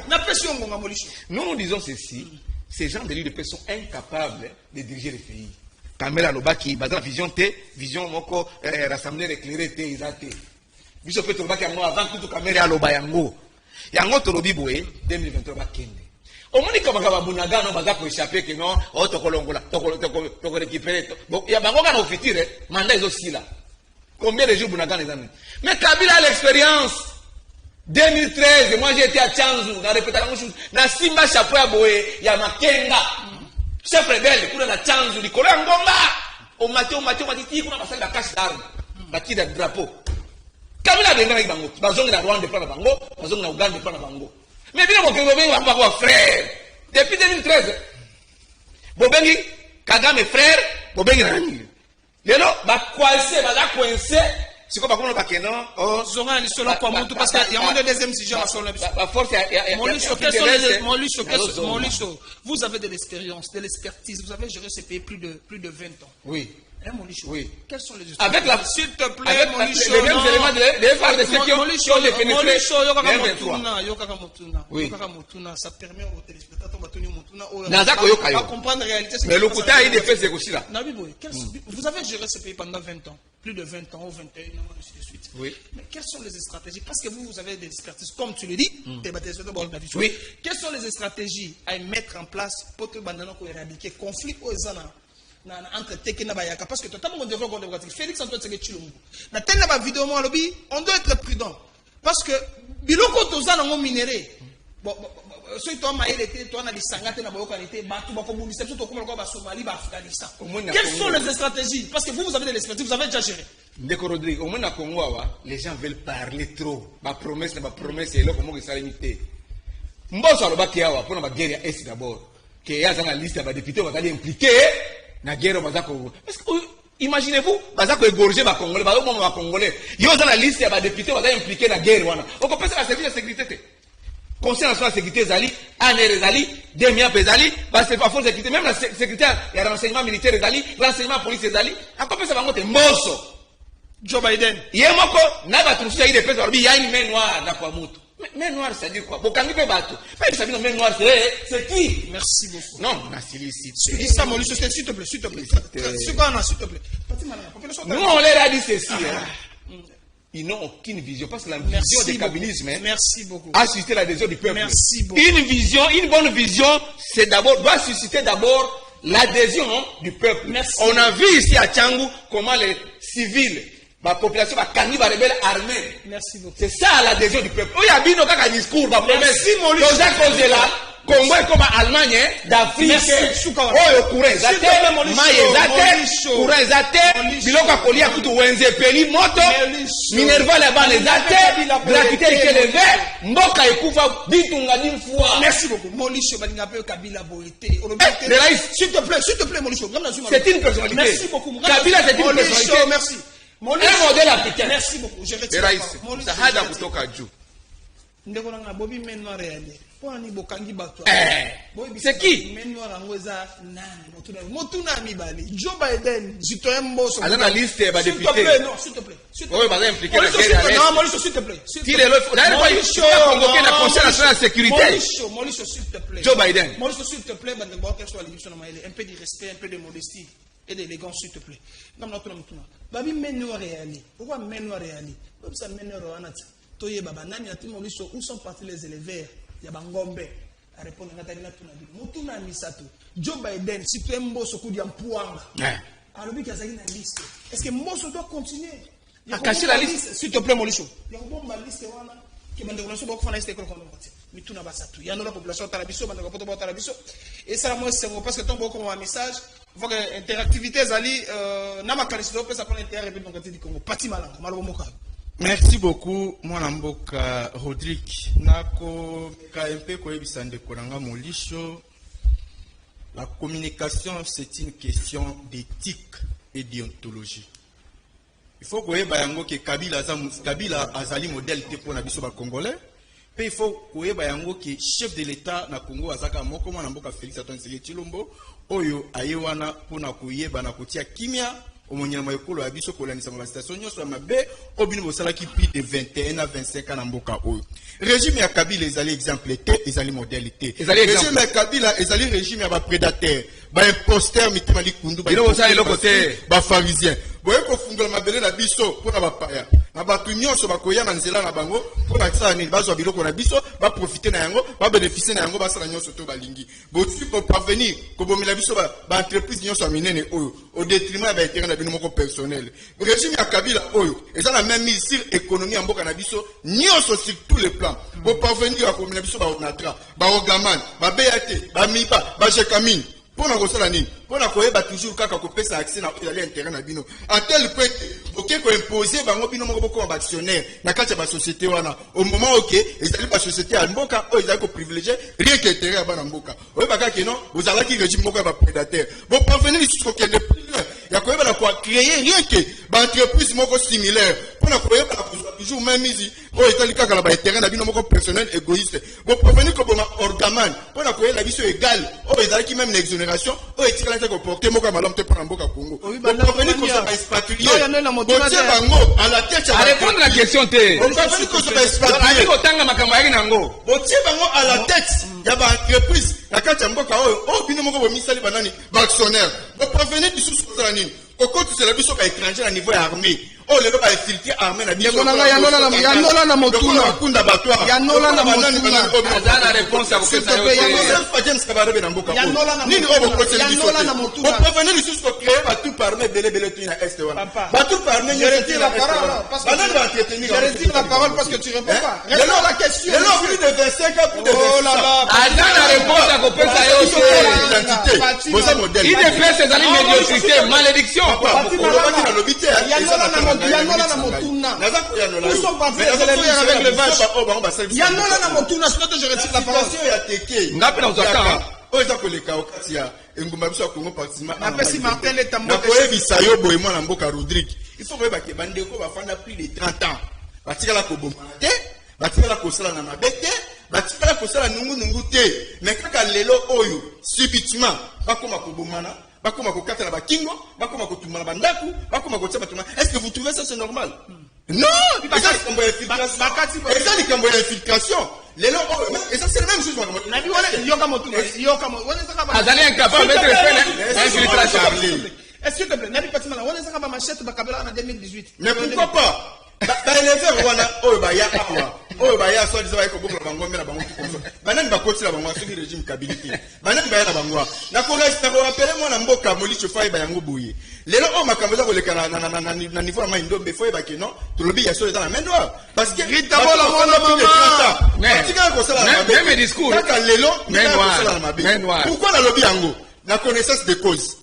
Na pression ngonga Molicho. Nous disons ceci. Ces gens de l'île sont incapables de diriger le pays. Kamela Lobaki, dans la vision moko rassemblée éclairée te izate. Biso fait Lobaki avant tout Kamela Lobayango. Yango tolobi boé 2023 ba kende. Omoni kama bunaga no baza ko échapper que non o tokolongola toko récupérer. Bon ya bango kana ofitire mandat ezosila. Combien de jours bunaga les amis. Mais Kabila a l'expérience. 2013, moi j'ai été à Tchanzu, dans la Simba chapeau à Boé, il y a Makenga, chef rebelle, pour la Tchanzu, les collègues Ngonga, au Mathieu, on a passé la cache d'armes, la tire de drapeau. Kabila de Ngangi Bango, Bazong de Rwanda de Pana Bango, Bazong de Ouganda de Pana Bango. Mais bien, mon frère, depuis 2013, Bobengi, Kagame frère, Bobengi Rani. Lélo, coincé, c'est quoi par contre non oh zonga ni solo kwa mtu parce que il y a un deuxième sujet à son la force Molicho, vous avez de l'expérience, de l'expertise, vous avez géré ce pays plus de 20 ans. Oui. Molicho. Oui. Quels sont les avec la s'il te plaît Molicho les mêmes éléments de faire de ceux qui ont les pénétrés Yokaka Motuna ça permet aux téléspectateurs batoni Motuna à comprendre la réalité. Mais le côté il est fait aussi là. Vous avez géré ce pays pendant 20 ans. Plus de 20 ans ou 21 ans, ainsi de suite. Oui. Mais quelles sont les stratégies? Parce que vous avez des expertises, comme tu le dis, oui. Quelles sont les stratégies à mettre en place pour que nous éradiquer le conflit entre Teke et Bayaka? Parce que tu as Félix Antoine Tshisekedi on doit être prudent. Parce que biloko toza nango minéré. Bon, ceux qui ont été, toi, on a des sangates, on a des quelles sont les stratégies? Parce que vous avez de l'expertise, vous avez déjà géré. Ndeko Rodrigue, au moins à Congo, les gens veulent parler trop. Ma promesse, et là, comment ils sont limités. Mboso alobaki awa pour la guerre est d'abord. Que y a dans la liste des députés qui vont aller impliquer na guerre bazako. Parce que imaginez-vous, bazako égorger ba Congolais, bazako ba Congolais. Yo dans la liste des députés qui vont aller impliquer la guerre wana. On peut penser à la service de sécurité. Conseil national de sécurité Zali, ANR Zali, Demia Bezali, parce que force de sécurité, même la sécurité, il y a renseignement militaire Zali, renseignement police Zali, encore plus ça va monter Mosso. Joe Biden. Yemoko, n'a pas trouvé des personnes, il y a une main noire dans quoi moto. Main noire, ça dit quoi? Bokangi pe bateau. Pas ça dit main noire, c'est qui? Merci beaucoup. Non, on a sollicité. Dis ça, Molicho, s'il te plaît, s'il te plaît. C'est quoi, s'il te plaît? Nous, on leur a dit ceci. Ils n'ont aucune vision. Parce que la vision du kabylisme a suscité l'adhésion du peuple. Merci beaucoup. Une vision, une bonne vision, c'est d'abord, doit susciter d'abord l'adhésion du peuple. Merci. On a vu ici à Tchangu comment les civils, la population va canner la rebelle armée. Merci beaucoup. C'est ça l'adhésion du peuple. Il y a bien un discours, la promesse. Merci, Molicho. Dans un cause là, Congo est comme Allemagne, d'Afrique. Oh, courant zate, maye zate, courant zate, biloka kolia kutu wenze peli moto, minerva la bane zate, gratuité élevé, mboka ekufa bitunga d'une fois. Merci beaucoup. Molicho balinga pe Kabila boité. S'il te plaît Molicho. C'est une personnalité. Merci beaucoup. Kabila c'est une personnalité. Merci. Un modèle africain. Merci beaucoup. Je retire. Sahada kutoka juu. Ndeko nanga bobi menwa réalité. C'est qui? Motuna Mibali, Joe Biden, Citoyen Mbosso. Dans la liste des députés. S'il te plaît, non, s'il te plaît. Oui, bah, impliqué la guerre. Non, Molicho, s'il te plaît. D'ailleurs, il faut convoquer la Conseil national de sécurité. Molicho, s'il te plaît. Joe Biden. Molicho, s'il te plaît, un peu de respect, un peu de modestie et d'élégance, s'il te plaît. Non, non, non, non. Babi menwa réali. Pourquoi menwa réali? Ça menwa réali. Toye baba nani ati Molicho, où sont partis les éleveurs? Il y a Bangombe. répondre à Nathalie Tunabi. Motuna Misato, Joe Biden, si tu es Mbosso Koudia Mpouanga. Alors, il y a une liste. Est-ce que Mbosso doit continuer à cacher la liste? S'il te plaît, Molicho. Il y a une bonne liste qui m'a demandé beaucoup de faire mais tout n'a pas ça. Il y a une population Tarabiso, et ça, moi, c'est parce que ton beaucoup un message. Il faut que l'interactivité, n'a pas ça prend l'intérêt de du Congo. Merci beaucoup, mon amboka Rodrigue. Nako KMP Koebisande Koranga Molisho. La communication, c'est une question d'éthique et d'idéologie. Il faut que Kabila Azali modèle pour la biso congolais. Puis il faut que chef de l'État na Congo Azaka Moko Mwanamboka Félix Antoine Tshisekedi Oyo Ayewana pour na kuyeba na kotia kimia omonyama yekolo ya biso kolanisa ma station nyonso ya mabe obino bosala ki plus de 21 à 25 ans na mboka oyo. Régime ya Kabila ezali exemple te, ezali modalité. Régime ya Kabila ezali régime ya ba prédateur, ba imposteur mitima likundu ba pharisien. Boye ko fungola mabele na biso pona ba paya. Na batu nyonso bakoya na nzela na bango pona tsala nini bazwa biloko na biso ba profiter na yango, ba bénéficier na yango basala nyonso to balingi. Botu pour parvenir ko bomela biso ba entreprise nyonso minene oyo au détriment ba intérêt na bino moko personnel. Régime ya Kabila oyo ezala même mise sur économie en mboka na biso nyonso sur tous les plans. Pour parvenir à bomela biso ba ordinateur, ba ogaman, ba BAT, ba MIPA, ba Jekamine. Pour na kosala nini? Pour na koyeba toujours kaka kopesa accès na intérêt na bino. À tel point que ko imposer bango bino moko boko ba actionnaire na kati ba société wana. Au moment OK, ezali ba société ya mboka o ezali ko privilégier rien que intérêt ya bana mboka. Oyo baka ke non, vous allez ki régime moko ba prédateur. Bon parvenir jusqu'au kende plus loin. Ya koyeba na ko créer rien que ba entreprise moko similaire. Pour na koyeba na toujours même ici o ezali kaka ba intérêt na bino moko personnel égoïste. Bon parvenir ko boma orgaman. Pour na koyeba biso égal. O ezali ki même l'exonération o etikala te ko porter moko malam te pour na mboka Congo. Bon parvenir ko ça expatrier. Bango à la tête à répondre à la question te. On va faire que ça va expatrier. Kotanga makambo yaki nango. Botie bango à la tête. Ya ba entreprise la kati mboka o bino moko bo misali banani ba actionnaire. Bon parvenir biso ça nini. Koko tu c'est la biso ka étranger à niveau armée. Oh le ba infiltrer armée na biso. Yanola na motuna. Kunda batwa. Yanola na motuna. Azana réponse à votre question. James Kabarebe na mboka. Nini o bo côté biso. Bon parvenir biso ko créer ba tout parler belé tu na est wana. Ba tout parler je retire la parole parce que je retire la parole parce que tu réponds pas. Réponds à la question. Plus de 25 ans plus de 25 ans. Oh là là. Azana réponse à kopesa yo. Bosa modèle. Il défend ses amis médiocrité, malédiction. Yanola na motuna. Nous sommes pas faits avec le vache. Yanola na motuna, sinon je retire la parole. Ngapi na uzaka. Oza koleka okati ya engumba biso Congo partiment. Na pesi Martin le tambo. Na koyebisa yo boye mwana mboka Rodrigue. Il faut koyeba ke bandeko bafanda plus de 30 ans. Batikala ko bomba te, batikala ko sala na mabete, batikala ko sala nungu te. Mais kaka lelo oyo subitement bakoma ko bomana. Bakoma ko kata na bakingo, bakoma ko tumana bandaku, bakoma ko tsaba tumana. Est-ce que vous trouvez ça c'est normal? Non, c'est ça kambo ya infiltration. Lelo et ça c'est la même chose moi. Nabi wala yoka motuna, yoka mo. Wala saka ba. Azali incapable de faire infiltration. Est-ce que te plaît, Nabi Patima la wala saka ba machette ba Kabila en 2018. Mais pourquoi pas? Ba élever wana oyo ba ya akwa. Oyo ba ya so disait ba ko bokla bango mena bango tout comme ça. Banani ba kotila bango sur régime Kabilité. Banani ba ya na bango. Na ko rappeler moi na mboka Molisho Faye ba yango boye. Lelo o makambo za ko lekana na niveau ma ndombe Faye ba ke non. To lobi ya so dans la main droite. Parce que d'abord la mona mama. Mais tu ko sala na mabe. Même discours. Kaka lelo pourquoi la lobi yango? La connaissance de cause.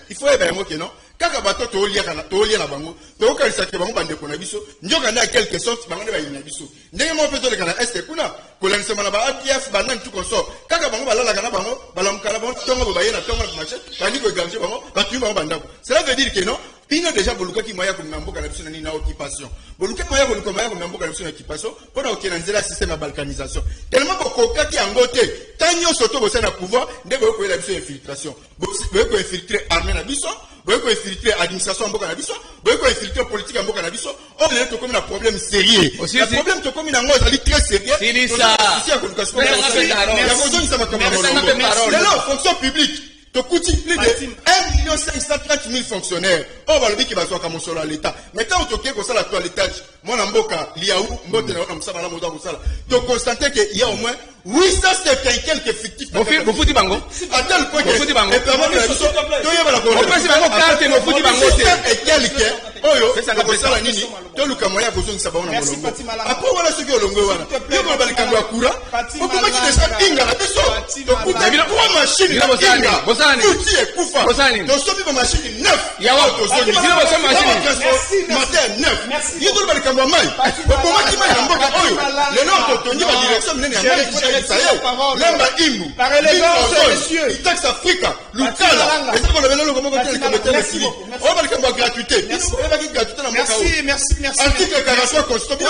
Il faut ba yango ke non. Kaka bato to lia na bango to ka lisake bango bande ko na biso njoka na quelque sorte bango ba ina biso ndenge mo peto le kana est kuna ko la nsema na ba APF banan tout consort kaka bango balala kana bango balamkala bango tongo ba yena tongo na marché bandi ko gamje bango batu bango bandako cela veut dire que non pino déjà boluka ki moya ko mboka na biso na nina occupation boluka moya ko na mboka na biso na occupation pona okena nzela système ya balkanisation tellement ko kaki angote tanyo soto bo na pouvoir ndeko ko la biso infiltration bo ko infiltrer armée na biso boye ko infiltrer administration mboka na biso boye ko infiltrer politique mboka na biso on est to comme un problème sérieux le problème to comme nango ezali très sérieux c'est ça ici à l'éducation la fonction publique Tokuti plus de 1 530 000 fonctionnaires. Oh, bah, le qui va soit comme sur l'État. Mais quand on toque comme ça, la toilettage, moi, Namboka, Liaou, Mbote, Namsaba, Namoda, Moussala. Donc, constater qu'il y a au moins 850 quelques effectifs. Vous faites bango. À tel point que. Vous faites bango. Et puis, avant de la chose, il y a la On peut bango car que vous faites bango. Et quelques. Oh, yo, c'est ça, Nini. Tout le Kamoya, vous avez sabon. Après, voilà ce que l'on veut. Il y a le Kamwa Kura. Pourquoi tu descends Inga, la personne? Donc, vous avez 3 machines. Fouti et Koufa. Donc, ce qui machine 9. Il y a autre chose. Il y a autre machine. Matin 9. Il y a d'autres Kamwa Mai. Pourquoi tu m'as dit que le nom de Tony, la direction, n'est pas Lamba Imbu. Par élégance, messieurs. Il taxe Africa. Lucala. Est-ce qu'on avait le comment on dit on va le Kamwa gratuité. Merci. Article 43 constitution.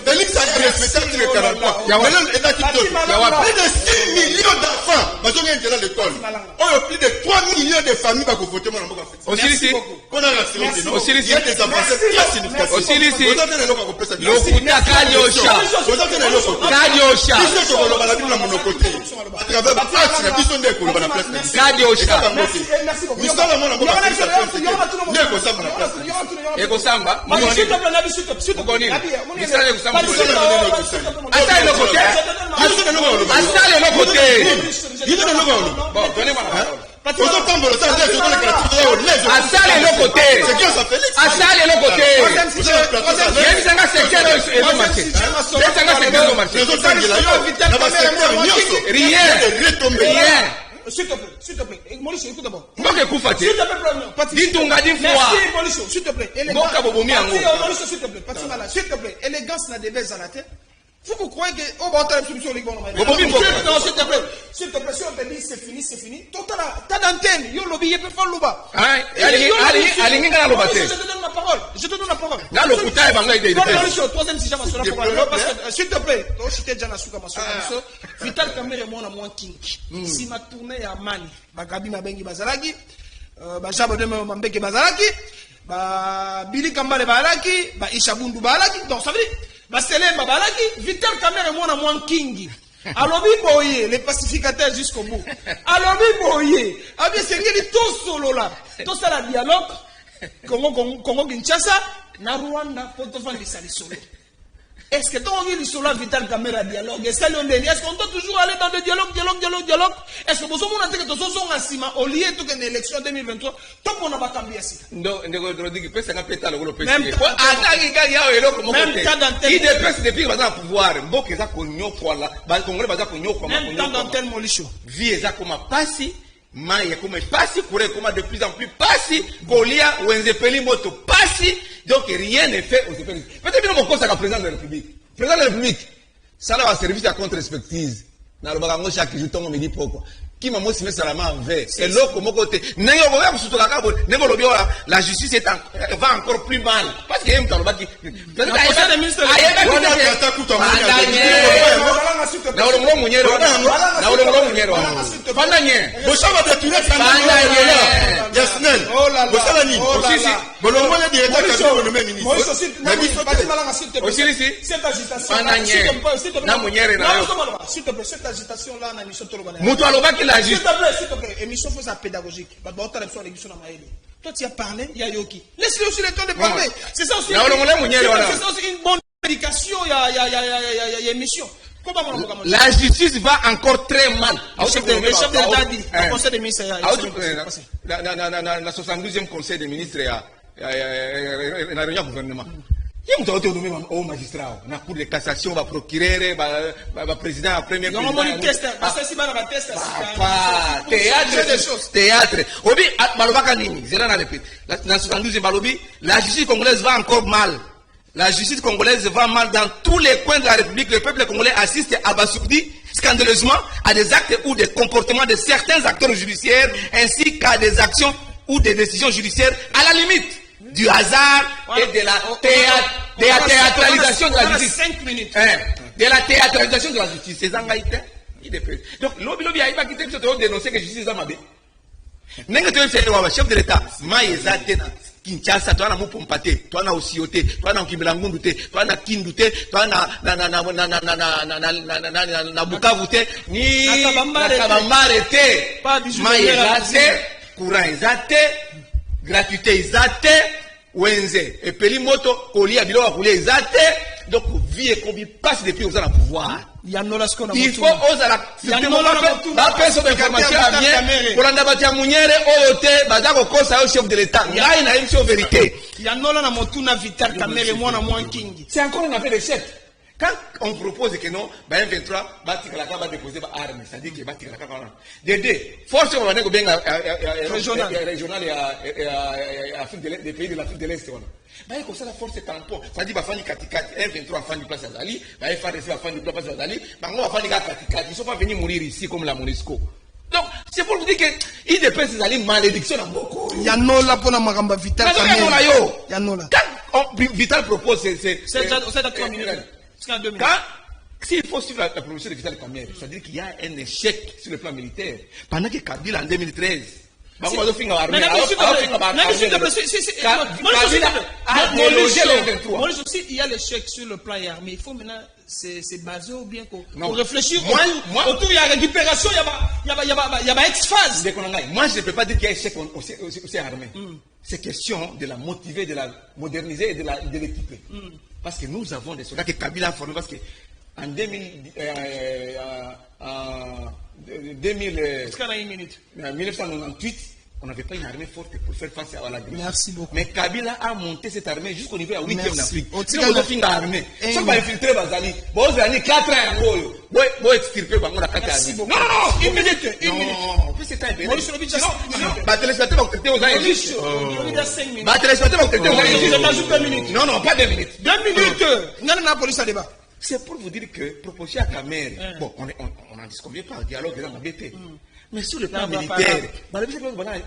Félix a respecté l'article 43. Il y a plus de 6 millions d'enfants. Ils ont été à l'école. Il y a plus de 3 millions de familles qui ont voté dans le monde. Aussi ici. Il y a des avancées très significatives. Aussi ici. Le Lokuta Kanyosha. Kanyosha. À travers la place, la vision des couleurs dans la place. Kanyosha. Eko samba. S'il te plaît, s'il te plaît. Asale le côté. Asale le côté. Bon, donnez-moi la parole. Asale le côté. Asale le côté. Yemsanga secteur et marché. Yemsanga secteur et marché. Rien. S'il te plaît. Maurice, écoute d'abord. Mboke Koufate. S'il te plaît, Dintunga din fois. merci, Maurice, s'il te plaît. Mboka bobomi yango. Maurice, s'il te plaît. Patimala, s'il te plaît. Élégance n'a des baisses à la tête. Vous croyez que on va entrer sur le bon Bobomi Mboka. Non, s'il te plaît. S'il te plaît, si on te dit c'est fini. T'as d'antenne. Yo lobby, il peut faire l'oba. Ali ngana lo bate. Je te donne la parole. Na lo kuta banga ide. Maurice, troisième si jamais sur la parole. Parce que s'il te plaît, toi cité Jana Suka Masuka. Vital Kamere mona moi king. Si ma tournée à Mani, Bagabi Mabengi Bazalaki, Bajabo de Mambeke Bazalaki, Billy Kambale Balaki, Ishabundu Balaki, donc ça veut dire, Selemba Balaki, Vital Kamere mona moi king. Alors, boye, les pacificateurs jusqu'au bout. Alors, boye, ah bien, c'est qu'il est tout solo là. Tout ça, la dialogue, Congo Kinshasa, na Rwanda, pour te faire des salis solo. Est-ce que ton le solo Vital Kamera dialogue? Est-ce qu'on doit toujours aller dans le dialogue? Est-ce que vous avez dit que nous sommes en cima au lieu de l'élection 2023? Tant qu'on n'a pas cambié ici. Non, Rodrigue, peut-être que peut-être le groupe. Même temps d'antenne. Il dépasse depuis qu'il va pouvoir. Mbok eza konyo kwa la. Ba Congolais baza konyo kwa. Même temps d'antenne Molicho. Vie eza comme passi. Maïe comme passi, courir comme de plus en plus passi. Golia ou Nzepeli moto passi. Donc rien n'est fait aux États-Unis. Peut-être que mon conseil à président de la République. Président de la République, ça va service à contre-expertise. Dans le barango chaque jour, on me dit pourquoi. Qui m'a montré ça la main en vert. C'est l'eau comme côté. La justice va encore plus mal. Parce qu'il y a un temps qui. Cette agitation-là, s'il te plaît, émission pédagogique. Toi, tu as parlé, il y a Yoki. Laisse-le aussi le temps de parler. C'est ça aussi. C'est aussi une bonne éducation, il y a émission. La justice va encore très mal. Le chef de l'État dit, le conseil des ministres. La 72e conseil des ministres, il y a un gouvernement. Il y a un magistrat, la cour de cassation, le procureur, le président, le premier président. Théâtre. La justice congolaise va encore mal. La justice congolaise va mal dans tous les coins de la République. Le peuple congolais assiste abasourdi, scandaleusement, à des actes ou des comportements de certains acteurs judiciaires, ainsi qu'à des actions ou des décisions judiciaires à la limite du hasard et de la théâtralisation de la justice. 5 minutes. De la théâtralisation de la justice. C'est Zangaïté. Donc, l'objet a pas quitté de dénoncer que la justice est mal. N'est-ce pas le chef de l'État? Maïza Tenat. Kinshasa, toi na Mupompate, toi na Osiote, toi na Kimbelangundu, toi na Kindute, toi na Bukavu, ni Nakabambare, Maye Zate, courant Zate, gratuité Zate, Wenze, et Peli Moto, Koli Abilo Akouli Zate, donc vie et combi passe depuis aux à pouvoir. Il faut oser la personne d'information à bien pour la bâtir mounière oyote bazako kosa au chef de l'état ngai na une vérité ya nola na motuna vital kamere mwana mwankingi. C'est encore une affaire d'échec. Quand on propose que non ba M23 batika la déposer ba arme, c'est-à-dire que batika la Dédé force on va nego bien régional et Afrique des pays de l'Afrique de l'Est on bah comme ça la force tampon, ça dit ba fani katikati M23 fani place Azali, ba FARDC va fani place Azali, bango va fani katikati, ils sont pas venus mourir ici comme la MONUSCO. Donc c'est pour vous dire que il dépend ces alliés malédiction à beaucoup. Yanola pour la maramba vital kamere. Yanola. Quand Vital propose c'est à 3 minutes. Quand s'il faut suivre la promotion de Vital Kamerhe, c'est-à-dire qu'il y a un échec sur le plan militaire. Pendant que Kabila en 2013, Kabila a délogé les 23. Moi aussi, il y a l'échec sur le plan armé. Il faut maintenant c'est basé ou bien pour réfléchir autour il y a récupération, il y a ex-phase. Moi, je ne peux pas dire qu'il y a échec aussi armé. C'est question de la motiver, de la moderniser et de l'équiper. Parce que nous avons des soldats que Kabila a formés. Parce que en 1998, on n'avait pas une armée forte pour faire face à l'agression. Merci beaucoup. Mais Kabila a monté cette armée jusqu'au niveau à 8e d'Afrique. Si on a fini l'armée, si on va infiltrer Bazali, bon, on a 4 ans bon extirper Bango la 4 Merci beaucoup. Non, une minute. Non, plus c'est un peu. Sinon, téléspectateurs vont traiter aux injustes. Téléspectateurs vont traiter aux injustes. Non, pas 2 minutes. 2 minutes. Non, la police a débat. C'est pour vous dire que, proposé à Kamerhe, bon, on en disconvient pas, le dialogue est dans ma BP. Mais sur le plan militaire, la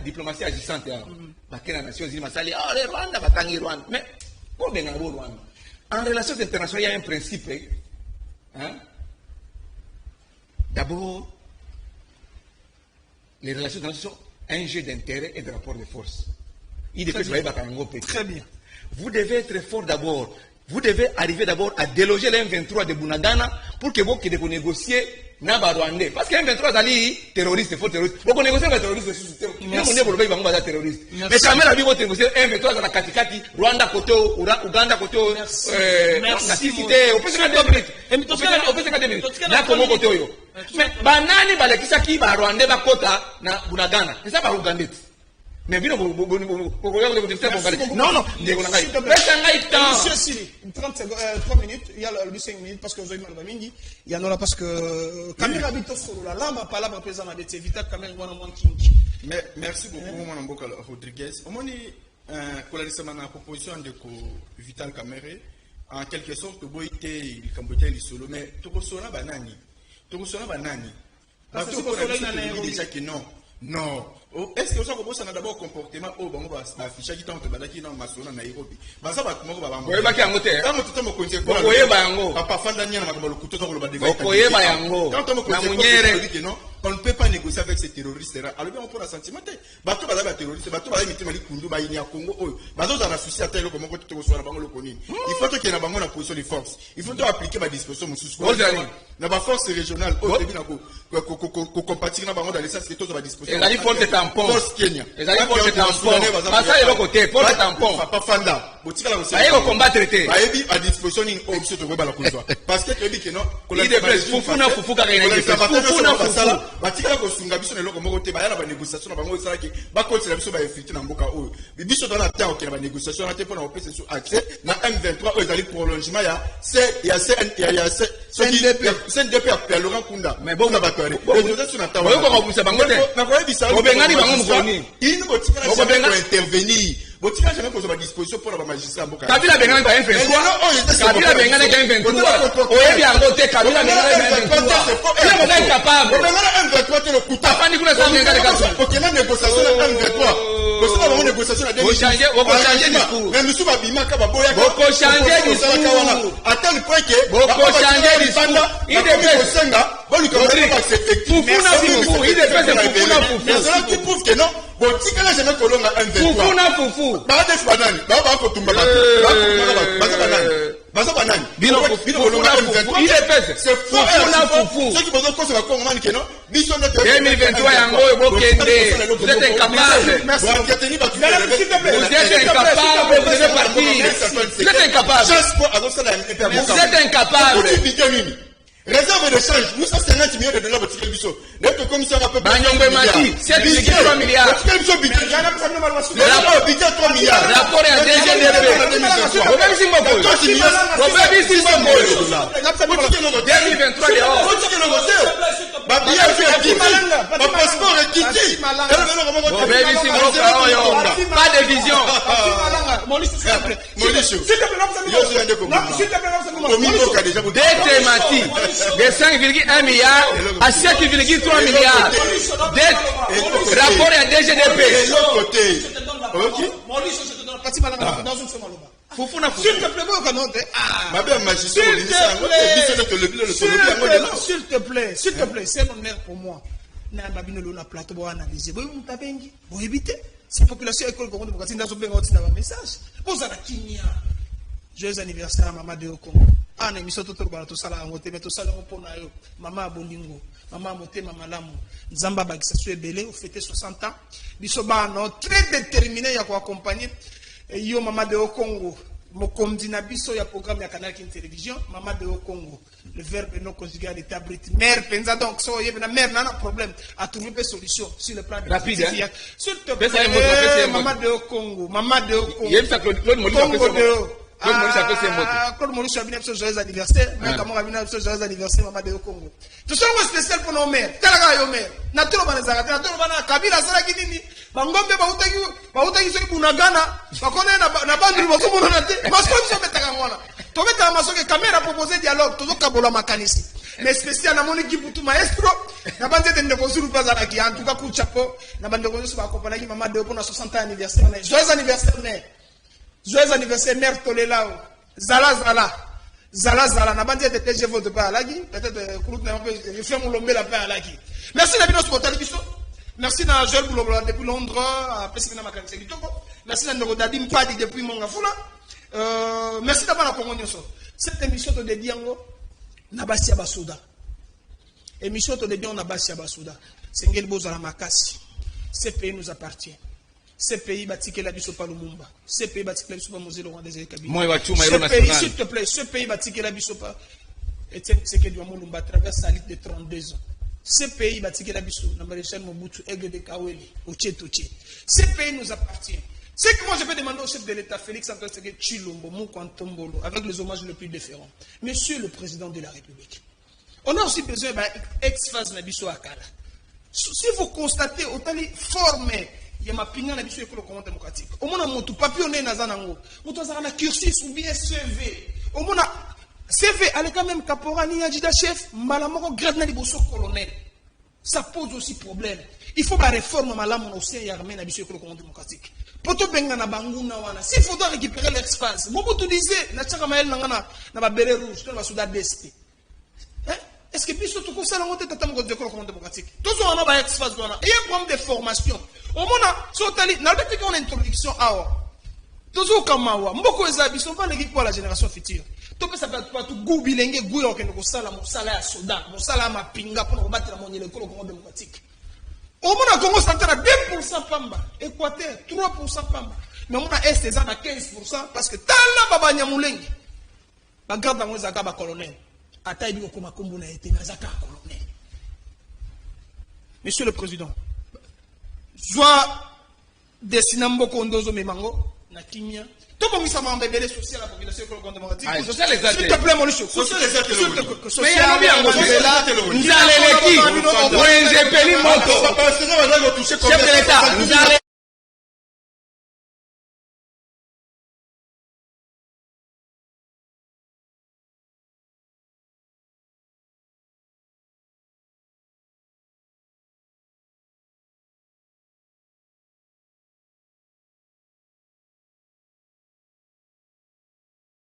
diplomatie agissante, la Nations Unies, les Rwanda, Rwanda. Mais, en relations internationales, il y a un principe. D'abord, les relations internationales sont un jeu d'intérêt et de rapport de force. Très bien. Vous devez être fort d'abord. Vous devez arriver d'abord à déloger les M23 de Bunagana pour que vous puissiez négocier Naba Rwandais. Parce que M23 est terroriste, il faut terroriste. Vous négociez les terroristes sous système. Mais Kamerhe a dit que vous négociez M23 dans la Katikati, Rwanda côté, Uganda côté, Merci. On peut se faire 2 minutes. On peut se faire 2 minutes. Là, comment côté. Mais banani balekisa ki ba Rwandais ba kota na Bunagana. C'est ça ba Ougandais. Mais non, Monsieur Sili, 30 secondes, 3 minutes, il y a le 5 minutes parce que vous avez mal à Mingi. Il y en aura parce que Kamerhe habite sur la lame, pas là, présent à l'être Vital Kamerhe, merci beaucoup, mon Mboka Rodriguez. Au moins, la proposition de Vital Kamerhe, en quelque sorte, il y a des solo, mais tout le banani. Parce que déjà que non. Non. Est-ce que vous avez d'abord comportement au Bango affiché qui tente de dans Masona Nairobi? Papa on ne peut pas négocier avec ces terroristes là. Alors on peut la sentiment. Bato bazaba terroriste, bato bazaba mitima likundu ba inia Congo oyo. Bazo za na souci à tel comment to so na bango lo koni. Il faut que na bango na position de force. Il faut appliquer ma disposition mususu. Na ba force régionale au début na ko compatir na bango dans l'espace que to za disposition. Ezali force tampon. Force Kenya. Ezali force tampon. Pasa elo côté, force tampon. Papa Fanda. Botika la ba yeko combattre te. Ba yebi à disposition ni option to ba la kozwa. Parce que tu dis que non, il est prêt fufuna fufuka kaina. Fufuna fufuka. Batika ko sunga biso ne loko moko te ba ya na ba négociation na bango esala ki ba kotela biso ba infiltrer na mboka oyo. Biso dans la terre ok na ba négociation na te pour na opesa sur accès na M23 oyo ezali prolongement ya CNDP à Laurent Kunda. Mais bon na batware. Les na tawa. Ko busa bango te. Na ko ebisa. Ko bengani bango mukoni. Il nous botika na pour intervenir. Botika jamais pour sa disposition pour la magistrat mboka. Kabila bengani ba M23. Kabila bengani ka M23. Oyebi yango te Kabila bengani ba M23. Il est incapable. M23 te le kuta. Afani kuna sa bengani ka so. Ok na négociation na M23. Bosi na bango négociation na 2000. Oko changer discours. Mais musu ba bima ka ba boya. Oko changer discours. À tel point que Oko changer discours. Il devait senga. Bon, il commence à s'effectuer. Fufuna fufu. Il devait se fufuna fufu. Mais cela qui prouve que non. botikala jamais kolonga M23 Fufu na fufu. baadef banani baba kotumba baza banani Bino kolonga M23 il est fait c'est faux na fufu. ceux qui besoin qu'on se va kongomani keno biso ndo 2023 yango ebokende. Vous êtes incapable. merci Vous êtes incapable, vous devez partir. Vous êtes incapable. Vous êtes incapable. Réserve de change, nous ça 50 millions de dollars pour tirer le biseau. Notre commissaire a peu Banyongwe Mati, 7,3 milliards. Le budget 3 milliards. Rapport à DGDP. Robert Simboko. Robert Simboko. 2023 dehors. Ma passeport est quitté. Robert Simboko. Pas de vision. Dette Mati. De 5,1 milliards à 7,3 milliards. Dette. Rapport à DGDP. S'il te plaît, c'est l'honneur pour moi. Cette population école Congo démocratique n'a pas un message. Pose à la Kenya. Joyeux anniversaire, maman de Congo. Ah, mais miso toto bala to sala ngote mais to sala mpona yo. Maman bolingo, maman moté maman lamu. Nzamba bakisa so ebele au fêter 60 ans. Biso ba no très déterminé ya ko accompagner yo maman de Congo. Mokomdi na biso ya programme ya Canal King Télévision, maman de Congo. Le verbe non conjugué à l'état brut. Mère penza donc so yebena mère n'a problème à trouver des solutions sur le plan rapide. S'il te plaît, maman de Congo, maman de Congo. Il y a Congo de Claude Maurice a bien fait joyeux anniversaire. Même quand on a bien fait joyeux anniversaire, maman de Congo. Tout ça, c'est spécial pour nos mères. Talaga yo mère. Naturo banazarate, naturo bana Kabila sala kinini. Bangombe bautaki soli bunagana. Bakone na bandu bazo mona te. Masko biso betaka ngona. To beta maso ke caméra proposer dialogue, tozo kabola makanisi. Mais spécial na moni kibutu maestro. Na bande de nekosuru bazana ki en tout cas coup chapeau. Na bande ko ba accompagner maman de pour 60 ans anniversaire. Joyeux anniversaire mère. Joyeux anniversaire, mère Tolelao. Zala. N'a de TG vote pas à la guy. Peut-être, je fais mon lombe la paix à la guy. Merci, Nabino Scotalbiso. Merci, Joël Boulobola depuis Londres, à Pessimina Makanse Kitoko. Merci, Nabino Mpadi depuis Mongafula. Merci d'abord à Congonioso. Cette émission de Diango, Nabassia Basouda. Émission de Diango, Nabassia Basouda. Sengel Bozala Makasi. Ce pays nous appartient. Ce pays bâti la biso par Lumumba. Ce pays bâti la biso par Moselle Rwanda des Kabila. Ce pays, s'il te plaît, ce pays bâti la biso par Etienne Tshisekedi Lumumba traverse sa liste de 32 ans. Ce pays bâti la biso, na Maréchal Mobutu, Aigle de Kaweli, Oche. Ce pays nous appartient. C'est que moi je vais demander au chef de l'État, Félix Antoine Tshisekedi Tshilombo, Moukantombolo, avec les hommages les plus déférents. Monsieur le Président de la République, on a aussi besoin d'un ex-phase na biso akala. Si vous constatez autant les formes, il y a ma pinga na biso école Congo démocratique. Au moins mon tout papier on est nazanango. Mon ça na cursus ou bien CV. Au moins CV allez quand même caporal ni adjudant chef, malamoko grade na liboso colonel. Ça pose aussi problème. Il faut pas réforme malamu au sein armée na biso école Congo démocratique. Poto benga na banguna wana. S'il faut récupérer l'espace. Mobutu disait na tchaka mael na ba beret rouge, na ba souda d'est. Est-ce que biso tout ça la montée tata mo école Congo démocratique. Tous on a ba espace wana. Il y a un problème de formation. Au moins, sotali, n'a pas dit qu'on a une introduction à toujours comme awa. Mboko ezabi sont pas l'équipe pour la génération future. Tout ça peut pas tout goubi lenge gouyo que nous sala mon salaire soldat, mon salaire ma pinga pour nous battre la monnaie le Congo démocratique. Au moins, Congo central à 2% pamba, Équateur 3% pamba. Mais on a est à 15% parce que tala baba nyamulengi. Ba garde dans zaka ba colonel. Ataï bi ko makombo na été na zaka colonel. Monsieur le Président, soit dessiner mboko ndozo memango na kimia to bongisa mambe bele social la population école démocratique s'il te plaît Mauricio social les actes mais il y a bien nzaleleki wenze peli moto chef de l'état nzaleleki